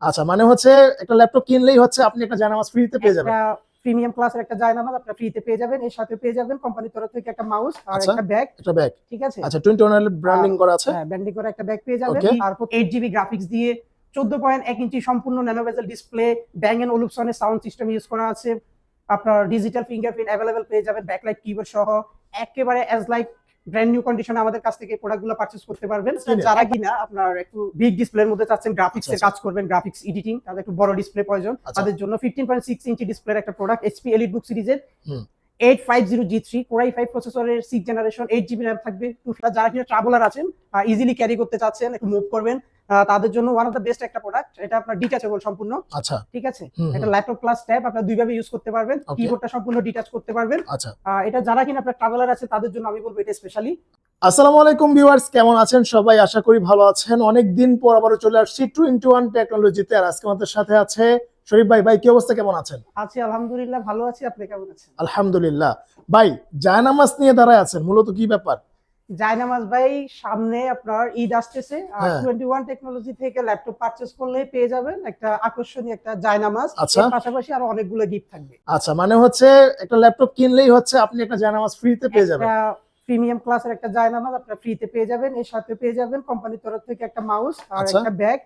আচ্ছা, মানে হচ্ছে একটা ল্যাপটপ কিনলেই হচ্ছে আপনি একটা জায়নামাজ ফ্রিতে পেয়ে যাবেন। একটা প্রিমিয়াম ক্লাসের একটা জায়নামাজ আপনারা ফ্রিতে পেয়ে যাবেন। এর সাথে পেয়ে যাবেন কোম্পানির তরফ থেকে একটা মাউস আর আচ্ছা, একটা ব্যাগ। একটা ব্যাগ। ঠিক আছে? আচ্ছা, 21 এর ব্র্যান্ডিং করা আছে। হ্যাঁ, ব্র্যান্ডিং করা একটা ব্যাগ পেয়ে যাবেন। ওকে। আর 8GB গ্রাফিক্স দিয়ে 14.1 ইঞ্চি সম্পূর্ণ nano bezel display, Bang and ওলুপসনের সাউন্ড সিস্টেম ইউজ করা আছে। আপনার ডিজিটাল ফিঙ্গারপ্রিন্ট অ্যাভেলেবেল পেয়ে যাবেন ব্যাকলাইট কিবোর্ড সহ। একেবারে অ্যাজ লাইক ব্র্যান্ড নিউ কন্ডিশনে আমাদের কাছ থেকে প্রোডাক্টগুলো পারচেজ করতে পারবেন। যারা কিনা আপনার একটু বিগ ডিসপ্লের মধ্যে চাচ্ছেন, গ্রাফিক্স এর কাজ করবেন, গ্রাফিক্স এডিটিং, তাদের একটু বড় ডিসপ্লে প্রয়োজন, তাদের জন্য 15.6 ইঞ্চি ডিসপ্লের একটা প্রোডাক্ট এইচপি এলিটবুক সিরিজের 850G3 Core i5 প্রসেসরের 6th জেনারেশন, 8GB RAM থাকবে। যারা কিনা ট্রাভেলার আছেন, ইজিলি ক্যারি করতে চাচ্ছেন, একটু মুভ করবেন, তাদের জন্য ওয়ান অফ দ্য বেস্ট একটা প্রোডাক্ট। এটা আপনার ডিটাচেবল সম্পূর্ণ। আচ্ছা, ঠিক আছে? এটা ল্যাপটপ প্লাস ট্যাব, আপনারা দুইভাবে ইউজ করতে পারবেন। কিবোর্ডটা সম্পূর্ণ ডিটাচ করতে পারবেন। আচ্ছা, এটা যারা কিনা আপনার ট্রাভেলার আছে তাদের জন্য আমি বলবো এটা স্পেশালি। আসসালামু আলাইকুম ভিউয়ার্স, কেমন আছেন সবাই? আশা করি ভালো আছেন। অনেকদিন পর আবারও চলে আসছি 2-in-1 টেকনোলজিতে। আর আজকে আমাদের সাথে আছে শরীফ ভাই। ভাই, কি অবস্থা, কেমন আছেন? আছি আলহামদুলিল্লাহ, ভালো আছি। আপনি কেমন আছেন? আলহামদুলিল্লাহ। ভাই, জায়নামাজ নিয়ে দাঁড়ায় আছেন, মূলত কি ব্যাপার? জায়নামাজ ভাই, সামনে আপনার ঈদ আসতেছে, আর 21 টেকনোলজি থেকে ল্যাপটপ পারচেজ করলে পেয়ে যাবেন একটা আকর্ষণীয় একটা জায়নামাজ। এর পাশাপাশি আরো অনেকগুলো গিফট থাকবে। আচ্ছা, মানে হচ্ছে একটা ল্যাপটপ কিনলেই হচ্ছে আপনি একটা জায়নামাজ ফ্রিতে পেয়ে যাবেন। প্রিমিয়াম ক্লাসের একটা জায়নামাজ আপনারা ফ্রিতে পেয়ে যাবেন। এর সাথে পেয়ে যাবেন কোম্পানির তরফ থেকে একটা মাউস আর একটা ব্যাগ।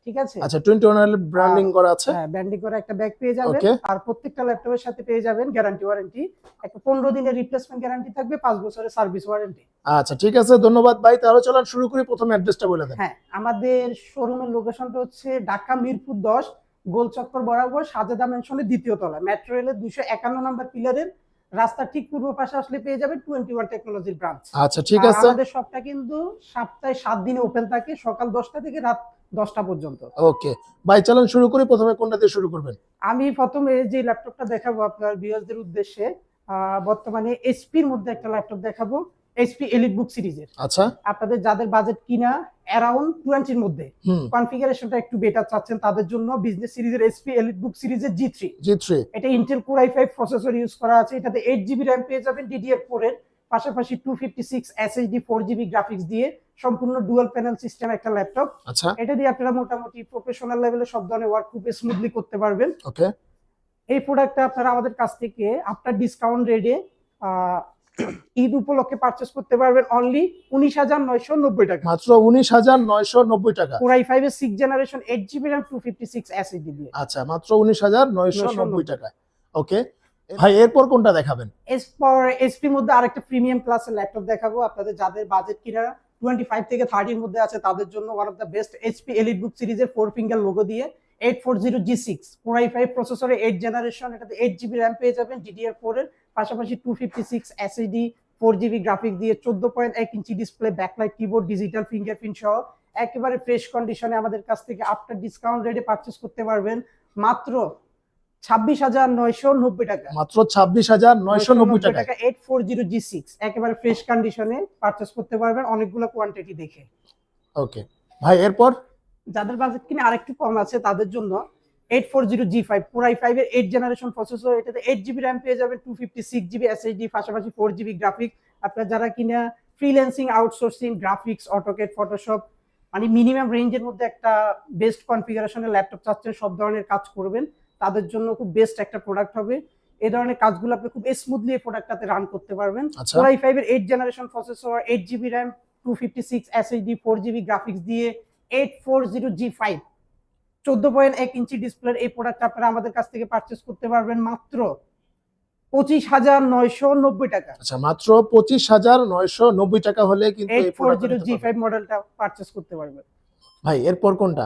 ঠিক আছে। আচ্ছা, 21 এর ব্র্যান্ডিং করা আছে। হ্যাঁ, ব্র্যান্ডিং করা একটা ব্যাগ পেয়ে যাবেন। আর প্রত্যেকটা ল্যাপটপের সাথে পেয়ে যাবেন গ্যারান্টি ওয়ারেন্টি। একটা 15 দিনের রিপ্লেসমেন্ট গ্যারান্টি থাকবে, 5 বছরের সার্ভিস ওয়ারেন্টি। আচ্ছা, ঠিক আছে, ধন্যবাদ ভাই। তাহলে চলুন শুরু করি। প্রথম অ্যাড্রেসটা বলে দেন। হ্যাঁ, আমাদের শোরুমের লোকেশনটা হচ্ছে ঢাকা মিরপুর 10 গোল চত্বর বরাবর সাজেদা মেনশনের দ্বিতীয় তলা, মেট্রো রেলের 251 নম্বর পিলারের রাস্তার ঠিক পূর্ব পাশে আসলে পেয়ে যাবেন 21 টেকনোলজির ব্রাঞ্চ। আচ্ছা, ঠিক আছে। আমাদের শপটা কিন্তু সপ্তাহে 7 দিনে ওপেন থাকে, সকাল 10টা থেকে রাত 10টা পর্যন্ত। ওকে ভাই, চলুন শুরু করি। প্রথমে কোনটা দিয়ে শুরু করবেন? আমি প্রথমে যে ল্যাপটপটা দেখাবো আপনার ভিউয়ারদের উদ্দেশ্যে, বর্তমানে এইচপির মধ্যে একটা ল্যাপটপ দেখাবো, এইচপি এলিটবুক সিরিজের। আচ্ছা, আপনাদের যাদের বাজেট কিনা অ্যারাউন্ড 20 এর মধ্যে, কনফিগারেশনটা একটু বেটার চাচ্ছেন, তাদের জন্য বিজনেস সিরিজের এইচপি এলিটবুক সিরিজের জি3। এটা Intel core i5 processor use করা আছে। এটাতে 8GB RAM পেয়ে যাবেন DDR4 এর, পাশাপাশি 256 SSD 4GB গ্রাফিক্স দিয়ে সম্পূর্ণ ডুয়াল প্যানেল সিস্টেম একটা ল্যাপটপ। আচ্ছা, এটা দিয়ে আপনারা মোটামুটি প্রফেশনাল লেভেলে সব ধরনের ওয়ার্ক খুব স্মুথলি করতে পারবেন। ওকে। এই প্রোডাক্টটা আপনারা আমাদের কাছ থেকে আফটার ডিসকাউন্ট রেটে ঈদ উপলক্ষে পারচেজ করতে পারবেন অনলি 19,990 টাকা। মাত্র 19,990 টাকা। কোর i5 এর 6th generation 8GB RAM 256 SSD দিয়ে। আচ্ছা, মাত্র 19,990 টাকা। ওকে ভাই, এরপর কোনটা দেখাবেন? এরপর এসপি মধ্যে আরেকটা প্রিমিয়াম ক্লাসের ল্যাপটপ দেখাবো। আপনাদের যাদের বাজেট কিনা 25 থেকে 30 এর মধ্যে আছে তাদের জন্য one of the best HP EliteBook সিরিজের 4 ফিঙ্গার লোগো দিয়ে 840G6 কোর i5 প্রসেসরে 8th জেনারেশন। এটাতে 8GB RAM পেয়ে যাবেন DDR4 এর, পাশাপাশি 256 SSD 4GB গ্রাফিক দিয়ে 14.1 ইঞ্চি display, backlight keyboard, digital fingerprint সহ একেবারে ফ্রেশ কন্ডিশনে আমাদের কাছ থেকে আফটার ডিসকাউন্ট রেটে পারচেজ করতে পারবেন মাত্র 26,990 টাকা। মাত্র 26,990 টাকা 840G6 একেবারে ফ্রেশ কন্ডিশনে পারচেজ করতে পারবেন অনেকগুলো কোয়ান্টিটি দেখে। ওকে ভাই, এরপর যাদের বাজেট কিনে আরেকটু কম আছে তাদের জন্য 840G5 কোর i5 এর 8th জেনারেশন প্রসেসর। এটাতে 8GB RAM পেয়ে যাবেন, 256GB SSD, পাশাপাশি 4GB গ্রাফিক্স। আপনারা যারা কিনা freelancing, outsourcing, graphics, AutoCAD, Photoshop মানে মিনিমাম রেঞ্জের মধ্যে একটা বেস্ট কনফিগারেশনের ল্যাপটপ চাচ্ছেন, সব ধরনের কাজ করবেন, তাদের জন্য খুব বেস্ট একটা প্রোডাক্ট হবে। এই ধরনের কাজগুলো আপনি খুব স্মুথলি এই প্রোডাক্টটাতে রান করতে পারবেন। কোর i5 এর 8th generation processor, 8GB RAM, 256 SSD, 4GB graphics দিয়ে 840G5 14.1 ইঞ্চি ডিসপ্লের এই প্রোডাক্ট আপনারা আমাদের কাছ থেকে পারচেজ করতে পারবেন মাত্র 25,990 টাকা। আচ্ছা, মাত্র 25,990 টাকা হলে কিন্তু এই 840G5 মডেলটা পারচেজ করতে পারবেন। ভাই, এরপর কোনটা?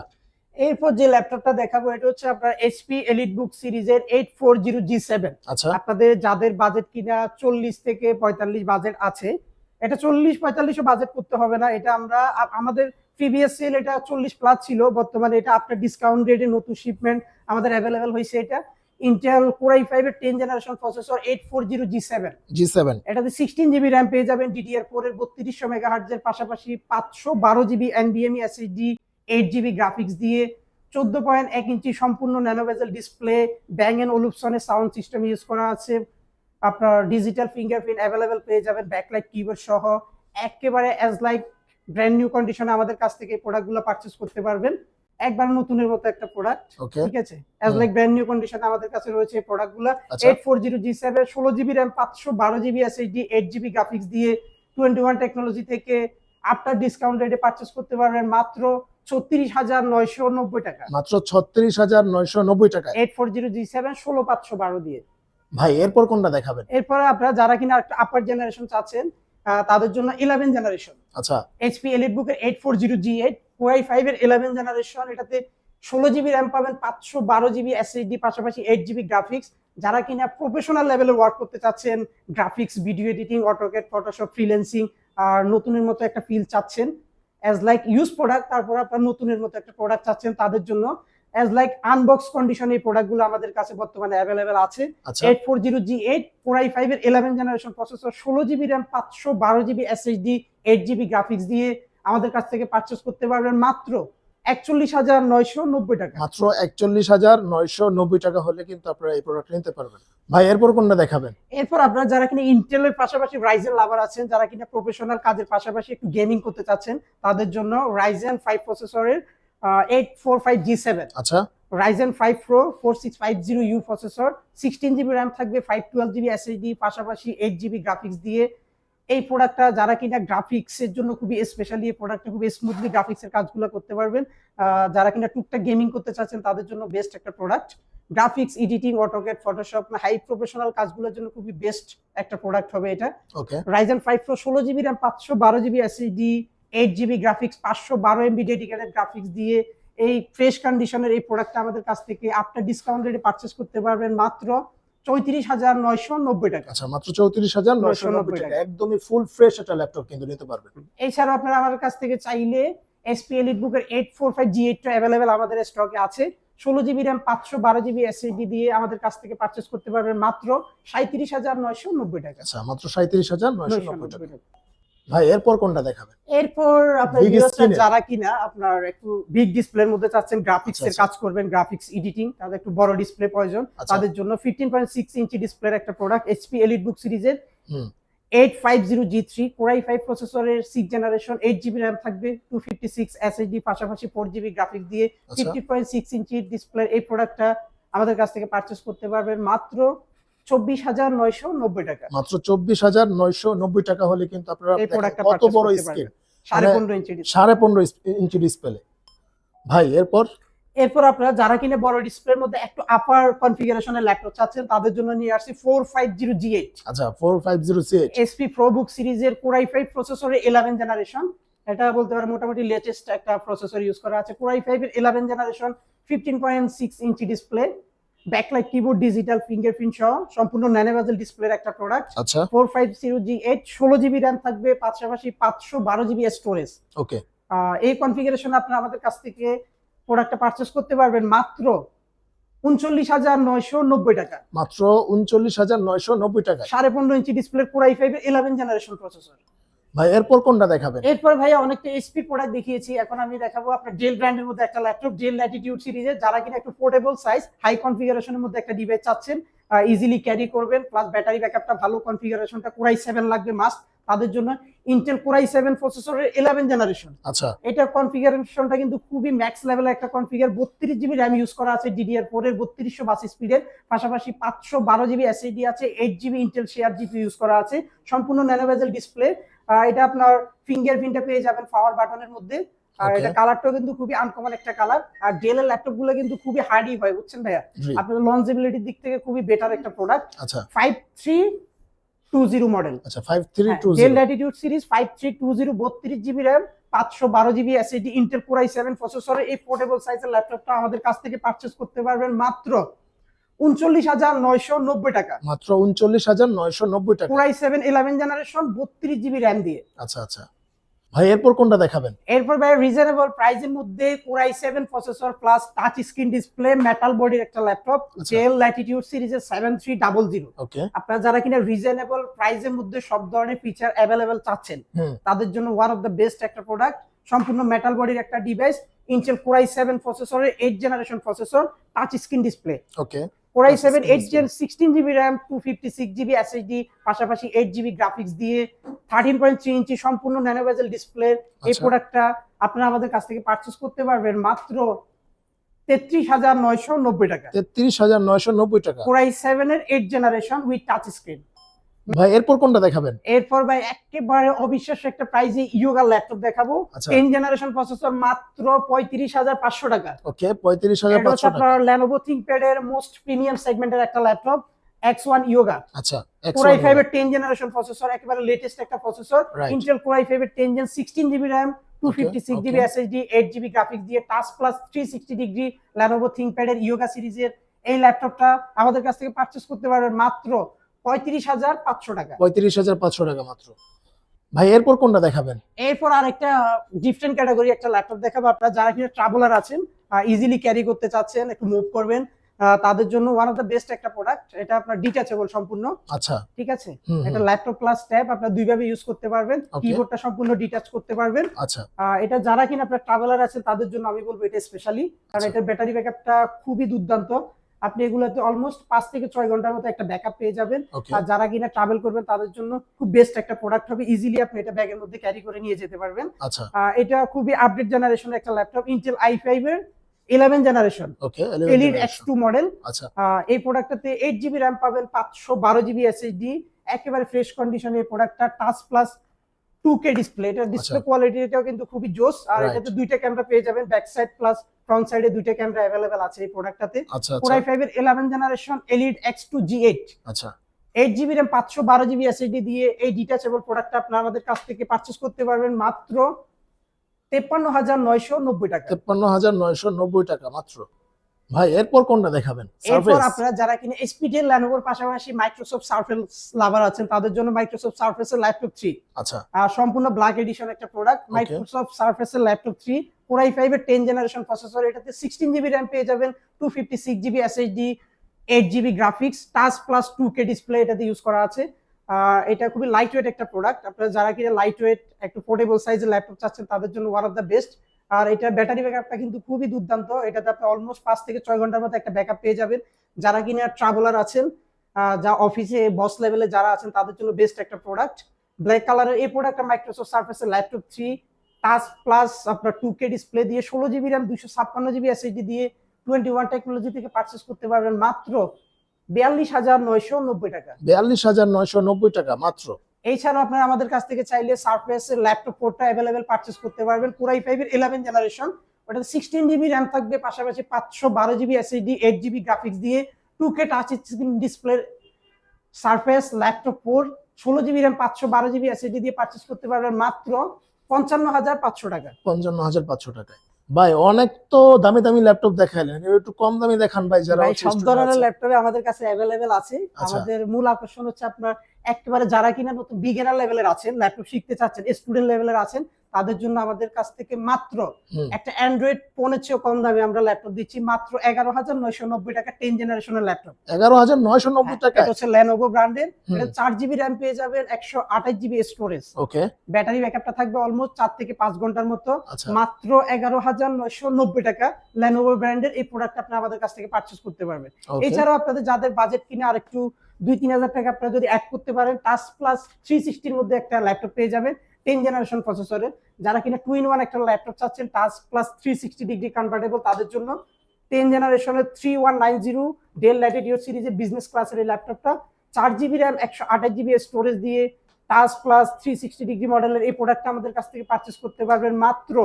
এরপর যে ল্যাপটপটা দেখাবো এটা হচ্ছে আপনার এইচপি এলিটবুক সিরিজের 840G7। আচ্ছা, আপনাদের যাদের বাজেট কিনা 40 থেকে 45 বাজেট আছে, এটা 40-45 বাজেট করতে হবে না। এটা আমরা আমাদের প্রিভিয়াস সেল এটা 40 প্লাস ছিল, বর্তমানে এটা আপনার ডিসকাউন্ট রেটে নতুন শিপমেন্ট আমাদের অ্যাভেলেবেল হয়েছে। এটা ইন্টেল কোর i5 এর 10th জেনারেশন প্রসেসর 840G7। এটাতে 16GB RAM পেয়ে যাবেন DDR4 এর 3200 মেগাহার্টজ এর, পাশাপাশি 512GB NVMe SSD, 8GB graphics দিয়ে 14.1 ইঞ্চি সম্পূর্ণ nano bezel display, Bang and ওলুপসনের সাউন্ড সিস্টেম ইউজ করা আছে। আপনার ডিজিটাল ফিঙ্গারপ্রিন্ট অ্যাভেলেবেল পেয়ে যাবেন ব্যাকলাইট কিবোর্ড সহ। একেবারে অ্যাজ লাইক ব্র্যান্ড নিউ কন্ডিশনে আমাদের কাছ থেকে প্রোডাক্টগুলো পারচেজ করতে পারবেন। একবার নতুনের মতো একটা প্রোডাক্ট, ওকে, ঠিক আছে, as like brand new condition আমাদের কাছে রয়েছে এই প্রোডাক্টগুলো। আচ্ছা 840G7 16GB RAM 512GB SSD 8GB graphics দিয়ে 21 টেকনোলজি থেকে আফটার ডিসকাউন্ট রেটে পারচেজ করতে পারবেন মাত্র 36,990 টাকা। মাত্র 36,990 টাকায়। 840G7 16512 দিয়ে। ভাই এরপর কোনটা দেখাবেন? এরপরে আপনারা যারা কিনা একটা আপার জেনারেশন চাচ্ছেন তাদের জন্য 11 জেনারেশন আচ্ছা HP EliteBook এর 840G8 Core i5 এর 11 জেনারেশন, এটাতে 16GB RAM পাবেন, 512GB SSD, পাশাপাশি 8GB গ্রাফিক্স। যারা কিনা প্রফেশনাল লেভেলে ওয়ার্ক করতে চাচ্ছেন, graphics, video editing, AutoCAD, Photoshop, freelancing আর নতুনের মতো একটা ফিল চাচ্ছেন, অ্যাজ লাইক ইউজ প্রোডাক্ট, তারপর আপনার নতুনের মতো একটা প্রোডাক্ট চাচ্ছেন, তাদের জন্য অ্যাজ লাইক আনবক্স কন্ডিশন এই প্রোডাক্টগুলো আমাদের কাছে বর্তমানে অ্যাভেলেবেল আছে। আচ্ছা 840G8 Core i5 এর 11 generation processor, 16GB RAM 512GB SSD 8GB graphics দিয়ে আমাদের কাছ থেকে পারচেজ করতে পারবেন মাত্র 41,990 টাকা। মাত্র 41,990 টাকা হলে কিন্তু আপনারা এই প্রোডাক্ট নিতে পারবেন। ভাই এরপর কোনটা দেখাবেন? এরপর আপনারা যারা কিনা ইন্টেলের পাশাপাশি রাইজেন লাভার আছেন, যারা কিনা প্রফেশনাল কাজের পাশাপাশি একটু গেমিং করতে চাচ্ছেন, তাদের জন্য রাইজেন 5 প্রসেসরের 845G7, আচ্ছা Ryzen 5 Pro 4650U processor, 16GB RAM থাকবে, 512GB SSD, পাশাপাশি 8GB গ্রাফিক্স দিয়ে। এই প্রোডাক্টটা যারা কিনা গ্রাফিক্সের জন্য খুবই স্পেশালি, এই প্রোডাক্টটা খুবই স্মুথলি গ্রাফিক্সের কাজগুলো করতে পারবেন। যারা কিনা টুকটাক গেমিং করতে চাচ্ছেন তাদের জন্য বেস্ট একটা product. Graphics, editing, AutoCAD, Photoshop, high professional কাজগুলোর জন্য খুবই বেস্ট একটা প্রোডাক্ট হবে এটা। Okay Ryzen 5 Pro 16GB RAM 512GB SSD 8GB graphics, 512MB dedicated graphics দিয়ে এই ফ্রেশ কন্ডিশনের এই প্রোডাক্টটা আমাদের কাছ থেকে আফটার ডিসকাউন্ট রেটে পারচেজ করতে পারবেন মাত্র 34,990 টাকা। আচ্ছা মাত্র 34,990 টাকা, একদমই ফুল ফ্রেশ একটা ল্যাপটপ কিন্তু নিতে পারবেন। এছাড়াও আপনারা আমাদের কাছ থেকে চাইলে HP EliteBook এর 845G8 টা অ্যাভেলেবেল আমাদের স্টকে আছে, 16GB RAM 512GB SSD দিয়ে আমাদের কাছ থেকে পারচেজ করতে পারবেন মাত্র 37,990 টাকা। আচ্ছা মাত্র 37,990 টাকা। ভাই এরপর কোনটা দেখাবেন? এরপর আপনার Big ভিউয়ার্সরা screen এ? যারা কিনা আপনার একটু বিগ ডিসপ্লের মধ্যে চাচ্ছেন, গ্রাফিক্স এর আচ্ছা, কাজ করবেন, গ্রাফিক্স এডিটিং, তাদের একটু বড় ডিসপ্লে প্রয়োজন, আচ্ছা। তাদের জন্য 15.6 ইঞ্চি ডিসপ্লের একটা প্রোডাক্ট HP EliteBook সিরিজের হুম 850G3 Core i5 প্রসেসরের 6 জেনারেশন, 8GB RAM থাকবে, 256 SSD, পাশাপাশি 4GB গ্রাফিক্স দিয়ে আচ্ছা 50.6 ইঞ্চি ডিসপ্লে এই প্রোডাক্টটা আমাদের কাছ থেকে পারচেজ করতে পারবেন মাত্র 24,990 টাকা। মাত্র 24,990 টাকা হলে কিন্তু আপনারা এই প্রোডাক্টটা কত বড় screen, 15.5 inch display. 15.5 inch display. ভাই এরপর আপনারা যারা কিনা বড় ডিসপ্লের মধ্যে একটু আপার কনফিগারেশনের ল্যাপটপ চাচ্ছেন, তাদের জন্য নিয়ে আসছি 450G8 আচ্ছা 450C8 HP ProBook সিরিজের Core i5 প্রসেসরের 11 জেনারেশন। এটা বলতে পারেন মোটামুটি লেটেস্ট একটা প্রসেসর ইউজ করা আছে। Core i5 এর 11 জেনারেশন, 15.6 ইঞ্চি display, backlight keyboard, digital fingerprint সহ সম্পূর্ণ ন্যানো বেজেল ডিসপ্লের একটা প্রোডাক্ট। আচ্ছা 450G8 16GB RAM থাকবে, পাশাপাশি 512GB স্টোরেজ। ওকে এই কনফিগারেশন আপনারা আমাদের কাছ থেকে প্রোডাক্টটা পারচেজ করতে পারবেন মাত্র 39,990 টাকা। মাত্র 39,990 টাকা। 15.5 ইঞ্চি ডিসপ্লের Core i5 এর 11 জেনারেশন প্রসেসর। ভাই এরপর কোনটা দেখাবেন? এরপর ভাইয়া অনেকটা HP প্রোডাক্ট দেখিয়েছি, এখন আমি দেখাবো আপনার ডেল ব্র্যান্ডের মধ্যে একটা ল্যাপটপ, ডেল ল্যাটিটিউড সিরিজের। যারা কিনা একটু পোর্টেবল সাইজ, হাই কনফিগারেশনের মধ্যে একটা ডিভাইস চাচ্ছেন, ইজিলি ক্যারি করবেন, প্লাস ব্যাটারি ব্যাকআপটা ভালো, কনফিগারেশনটা Core i7 লাগবে মাস্ট, তাদের জন্য ইন্টেল Core i7 প্রসেসরের 11 জেনারেশন। আচ্ছা এটা কনফিগারেশনটা কিন্তু খুবই ম্যাক্স লেভেলের একটা কনফিগার। 32GB RAM ইউজ করা আছে, DDR4 এর 3200 স্পিডের, পাশাপাশি 512GB SSD আছে, 8GB Intel share GP use করা আছে, সম্পূর্ণ ন্যানো বেজেল ডিসপ্লে। এটা আপনার ফিঙ্গারপ্রিন্টটা পেয়ে যাবেন পাওয়ার বাটনের মধ্যে, আর Okay. এটা কালারটাও কিন্তু খুবই আনকমন একটা কালার। আর ডেল এর ল্যাপটপ গুলো কিন্তু খুবই হার্ডি হয়, বুঝছেন ভাইয়া, জি আপনার লঞ্জেবিলিটির দিক থেকে খুবই বেটার একটা প্রোডাক্ট। আচ্ছা 5320 মডেল, আচ্ছা Dell 5320 Latitude series 5320, 32GB RAM, 512GB SSD, Intel Core i7 প্রসেসরের এই পোর্টেবল সাইজের ল্যাপটপটা আমাদের কাছ থেকে পারচেজ করতে পারবেন মাত্র 39,990 টাকা। মাত্র 39,990 টাকা। Core i7 11 generation, 32GB RAM দিয়ে। আচ্ছা আচ্ছা ভাই এরপর কোনটা দেখাবেন? এরপর ভাই রিজনেবল প্রাইসের মধ্যে Core i7 processor plus touch screen display, metal বডির একটা ল্যাপটপ, আচ্ছা। ডেল ল্যাটিটিউড সিরিজের 7300। ওকে আপনারা যারা কিনা রিজনেবল প্রাইসের মধ্যে সব ধরনের ফিচার অ্যাভেলেবেল চাচ্ছেন, হুম তাদের জন্য ওয়ান অফ দ্য বেস্ট একটা প্রোডাক্ট, সম্পূর্ণ মেটাল বডির একটা ডিভাইস, ইন্টেল Core i7 প্রসেসরের 8 generation processor, touch screen display, okay Core i7 Touch screen 8 Gen 16GB RAM, 256GB SSD, পাশাপাশি 8GB গ্রাফিক্স দিয়ে 13.3 ইঞ্চি সম্পূর্ণ ন্যানো বেজেল ডিসপ্লে। এই আচ্ছা। প্রোডাক্টটা আপনারা আমাদের কাছ থেকে পারচেজ করতে পারবেন মাত্র 33,990 টাকা। 33,990 টাকা। Core i7 এর 8 জেনারেশন উইথ টাচ স্ক্রিন। ভাই এরপর কোনটা দেখাবেন? এরপর ভাই একেবারে অবিশ্বাস্য একটা প্রাইজে ইয়োগা ল্যাপটপ দেখাবো। আচ্ছা। 10 জেনারেশন প্রসেসর মাত্র 35,500 টাকা। ওকে, এটা 35,500 হচ্ছে টাকা। আপনার Lenovo ThinkPad এর মোস্ট প্রিমিয়াম সেগমেন্টের একটা ল্যাপটপ X1 Yoga। আচ্ছা, Core i5 এর 10 জেনারেশন প্রসেসর, একেবারে লেটেস্ট একটা processor. Right. Intel Core i5 এর 10 Gen 16GB RAM, 256GB okay. SSD, 8GB graphics দিয়ে touch plus 360 degree Lenovo ThinkPad এর Yoga সিরিজের এই ল্যাপটপটা আমাদের কাছ থেকে পারচেজ করতে পারবেন মাত্র 35,500 টাকা। 35,500 টাকা মাত্র। ভাই এরপর কোনটা দেখাবেন? এরপর আরেকটা ডিফারেন্ট ক্যাটাগরি একটা ল্যাপটপ দেখাবো। আপনারা যারা কিনা ট্রাভেলার আছেন, ইজিলি ক্যারি করতে চাচ্ছেন, একটু মুভ করবেন, তাদের জন্য ওয়ান অফ দ্য বেস্ট একটা প্রোডাক্ট। এটা আপনার ডিটাচেবল সম্পূর্ণ। আচ্ছা, ঠিক আছে, এটা ল্যাপটপ প্লাস ট্যাব, আপনারা দুইভাবে ইউজ করতে পারবেন। কিবোর্ডটা সম্পূর্ণ ডিটাচ করতে পারবেন। আচ্ছা, এটা যারা কিনা আপনার ট্রাভেলার আছেন তাদের জন্য আমি বলবো এটা স্পেশালি, কারণ এটার ব্যাটারি ব্যাকআপটা খুবই দুর্দান্ত। আপনি এগুলোতে অলমোস্ট 5 থেকে 6 ঘন্টার মতো একটা ব্যাকআপ পেয়ে যাবেন। আর যারা কিনা ট্রাভেল করবেন তাদের জন্য খুব বেস্ট একটা প্রোডাক্ট হবে। ইজিলি আপনি এটা ব্যাগের মধ্যে ক্যারি করে নিয়ে যেতে পারবেন। আচ্ছা, এটা খুবই আপডেট জেনারেশনের একটা ল্যাপটপ, Intel i5 এর 11 জেনারেশন, ওকে, Elite X2 মডেল। আচ্ছা, এই প্রোডাক্টটাতে 8GB RAM পাবেন, 512GB SSD, একেবারে ফ্রেশ কন্ডিশনে এই প্রোডাক্টটা। টাচ প্লাস 2K ডিসপ্লে, এটা ডিসপ্লে কোয়ালিটিটাও কিন্তু খুবই জোস। আর এটাতে দুইটা ক্যামেরা পেয়ে যাবেন, ব্যাক সাইড প্লাস ফ্রন্ট সাইডে দুইটা ক্যামেরা अवेलेबल আছে এই প্রোডাক্টটাতে। আচ্ছা, Core i5 এর 11 জেনারেশন Elite X2 G8, আচ্ছা, 8GB RAM 512GB SSD দিয়ে এই ডিটাচেবল প্রোডাক্টটা আপনারা আমাদের কাছ থেকে পারচেজ করতে পারবেন মাত্র 53,990 টাকা। 53,990 টাকা মাত্র। ভাই এরপর কোনটা দেখাবেন? এরপর আপনারা যারা কিনা এসপিডি লেনোভোর পাশাপাশি মাইক্রোসফট সারফেস লাভার আছেন তাদের জন্য মাইক্রোসফট সারফেসের ল্যাপটপ 3। আচ্ছা, সম্পূর্ণ ব্ল্যাক এডিশন একটা প্রোডাক্ট, মাইক্রোসফট সারফেসের ল্যাপটপ 3, Core i5 এর 10 জেনারেশন প্রসেসর। এটাতে 16GB RAM পেয়ে যাবেন, 256GB SSD, 8GB graphics, touch plus 2K display এটাতে ইউজ করা আছে। এটা খুবই লাইট ওয়েট একটা প্রোডাক্ট। আপনারা যারা কিনা লাইট ওয়েট একটু পোর্টেবল সাইজের ল্যাপটপ চাচ্ছেন তাদের জন্য ওয়ান অফ দ্য বেস্ট। আর এটা ব্যাটারি ব্যাকআপটা কিন্তু খুবই দুর্দান্ত। এটাতে আপনি অলমোস্ট 5 থেকে 6 ঘন্টার মতো একটা ব্যাকআপ পেয়ে যাবেন। যারা কিনা ট্রাভেলার আছেন, যা অফিসে বস লেভেলে যারা আছেন তাদের জন্য বেস্ট একটা প্রোডাক্ট। ব্ল্যাক কালারের এই প্রোডাক্টটা মাইক্রোসফট সারফেসের ল্যাপটপ 3, টাচ প্লাস আপনার 2K ডিসপ্লে দিয়ে 16GB RAM 256GB SSD দিয়ে 21 টেকনোলজি থেকে পারচেজ করতে পারবেন মাত্র 42,990 টাকা। 42,990 টাকা মাত্র। এছাড়াও আপনারা আমাদের কাছ থেকে চাইলে সারফেস এর ল্যাপটপ 4টা अवेलेबल পারচেজ করতে পারবেন। Core i5 এর 11 জেনারেশন, ওটাতে 16GB RAM থাকবে, পাশাপাশি 512GB SSD, 8GB গ্রাফিক্স দিয়ে 2K touch screen display surface laptop 4, 16GB RAM 512GB SSD দিয়ে পারচেজ করতে পারবেন মাত্র 55,500 টাকা। 55,500 টাকায়। ভাই অনেক তো দামি দামি ল্যাপটপ দেখাইলেন, একটু কম দামি দেখান ভাই। যারা সব ধরনের ল্যাপটপে আমাদের কাছে अवेलेबल আছে। আমাদের মূল আকর্ষণ হচ্ছে আপনার একেবারে যারা কিনা নতুন বিগিনার লেভেলের আছেন, ল্যাপটপ শিখতে চাচ্ছেন, স্টুডেন্ট লেভেলের আছেন, তাদের জন্য আমাদের কাছ থেকে মাত্র একটা অ্যান্ড্রয়েড ফোনের চেয়ে কম দামে আমরা ল্যাপটপ দিচ্ছি মাত্র 11,990 টাকা, 10 জেনারেশনের ল্যাপটপ। 11,990 টাকা। এটা হচ্ছে Lenovo ব্র্যান্ডের। এটা 4GB RAM পেয়ে যাবেন, 128GB স্টোরেজ। ওকে, ব্যাটারি ব্যাকআপটা থাকবে অলমোস্ট 4 থেকে 5 ঘন্টার মতো। আচ্ছা, মাত্র 11,990 টাকা Lenovo ব্র্যান্ডের এই প্রোডাক্ট আপনি আমাদের কাছ থেকে পারচেজ করতে পারবেন। এছাড়াও আপনাদের যাদের বাজেট কিনে আরেকটু 2-3 টাকা আপনারা যদি অ্যাড করতে পারেন, টাচ প্লাস 360 এর মধ্যে একটা ল্যাপটপ পেয়ে যাবেন 10 জেনারেশন প্রসেসরে। যারা কিনা 2-in-1 একটা ল্যাপটপ চাচ্ছেন, টাচ প্লাস 360 ডিগ্রি কনভার্টেবল, তাদের জন্য 10 জেনারেশনের 3190 ডেল ল্যাটিটিউড সিরিজের বিজনেস ক্লাসের এই ল্যাপটপটা 4GB RAM 128GB স্টোরেজ দিয়ে টাচ প্লাস 360 ডিগ্রি মডেলের এই প্রোডাক্টটা আমাদের কাছ থেকে পারচেজ করতে পারবেন মাত্র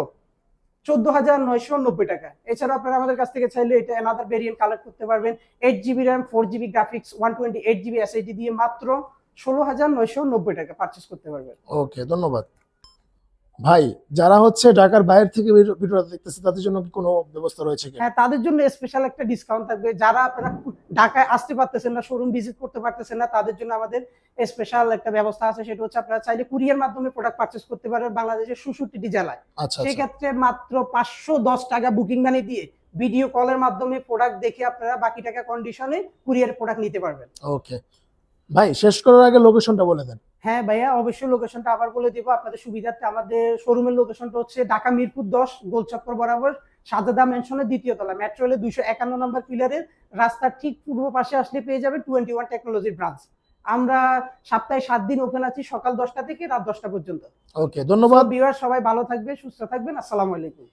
14,990 টাকা। এছাড়া আপনারা আমাদের কাছ থেকে চাইলে এটা অ্যানাদার ভেরিয়েন্ট কালেক্ট করতে পারবেন, 8GB RAM 4GB graphics 128GB SSD দিয়ে মাত্র 16,990 টাকা পারচেজ করতে পারবেন। ওকে, ধন্যবাদ ভাই। যারা হচ্ছে ঢাকার বাইরে থেকে ভিডিওটা দেখতেছে তাদের জন্য কি কোনো ব্যবস্থা রয়েছে কি? হ্যাঁ, তাদের জন্য স্পেশাল একটা ডিসকাউন্ট থাকবে। যারা আপনারা ঢাকায় আসতে পারতেছেন না, শোরুম ভিজিট করতে পারতেছেন না, তাদের জন্য আমাদের স্পেশাল একটা ব্যবস্থা আছে। সেটা হচ্ছে আপনারা চাইলে কুরিয়ার মাধ্যমে প্রোডাক্ট পারচেজ করতে পারবেন বাংলাদেশের 66টি জেলায়। আচ্ছা, সেক্ষেত্রে মাত্র 510 টাকা বুকিং মানি দিয়ে ভিডিও কলের মাধ্যমে প্রোডাক্ট দেখে আপনারা বাকি টাকা কন্ডিশনে কুরিয়ার প্রোডাক্ট নিতে পারবেন। ওকে ভাই, শেষ করার আগে লোকেশনটা বলে দেন। হ্যাঁ ভাইয়া, অবশ্যই লোকেশনটা আবার বলে দিব আপনাদের সুবিধার্থে। আমাদের শোরুমের লোকেশনটা হচ্ছে ঢাকা মিরপুর 10 গোলচক্কর বরাবর সাজেদা মেনশনের 2য় তলা, মেট্রো রেলের 251 নম্বর পিলারের রাস্তার ঠিক পূর্ব পাশে আসলে পেয়ে যাবেন 21 টেকনোলজির ব্রাঞ্চ। আমরা সপ্তাহে 7 দিন ওপেন আছি, সকাল 10টা থেকে রাত 10টা পর্যন্ত। ওকে, ধন্যবাদ। ভিউয়ার সবাই ভালো থাকবে, সুস্থ থাকবেন। আসসালামু আলাইকুম।